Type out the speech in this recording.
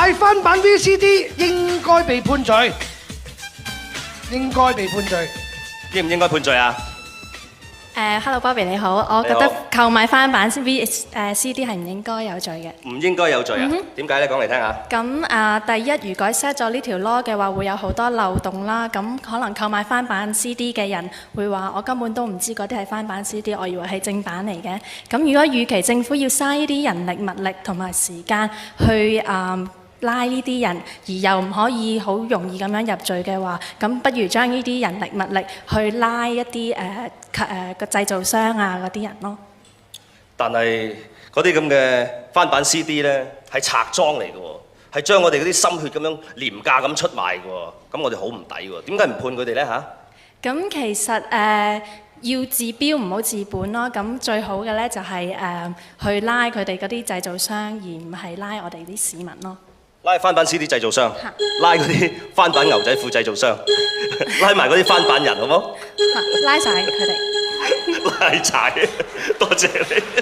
買翻版 VCD 應該被判罪，應該被判罪，應唔應該判罪啊？Hello Bobby 你好，我覺得購買翻版 CD 係唔應該有罪嘅。唔應該有罪啊？點解咧？講嚟聽下。咁第一，如果 set 咗呢條 law 嘅話，會有好多漏洞啦。咁可能購買翻版 CD 嘅人會話：我根本都唔知嗰啲係翻版 CD，我以為係正版嚟嘅。咁如果預期政府要嘥呢啲人力物力同埋時間去拉呢啲人，而又唔可以好容易咁樣入罪嘅話，咁不如將呢啲人力物力去拉一啲個製造商啊嗰啲人咯。但係嗰啲咁嘅翻版 CD 咧係拆裝嚟嘅喎，係將我哋嗰啲心血咁樣廉價咁出賣嘅喎，咁我哋好唔抵喎。點解唔判佢哋咧嚇？咁其實要治標唔好治本咯。咁最好嘅咧就係去拉佢哋嗰啲製造商，而唔係拉我哋啲市民咯。拉翻版 CD 製造商，拉嗰啲翻版牛仔褲製造商，拉埋嗰啲翻版人，好冇？拉晒佢哋。拉柴，多謝你。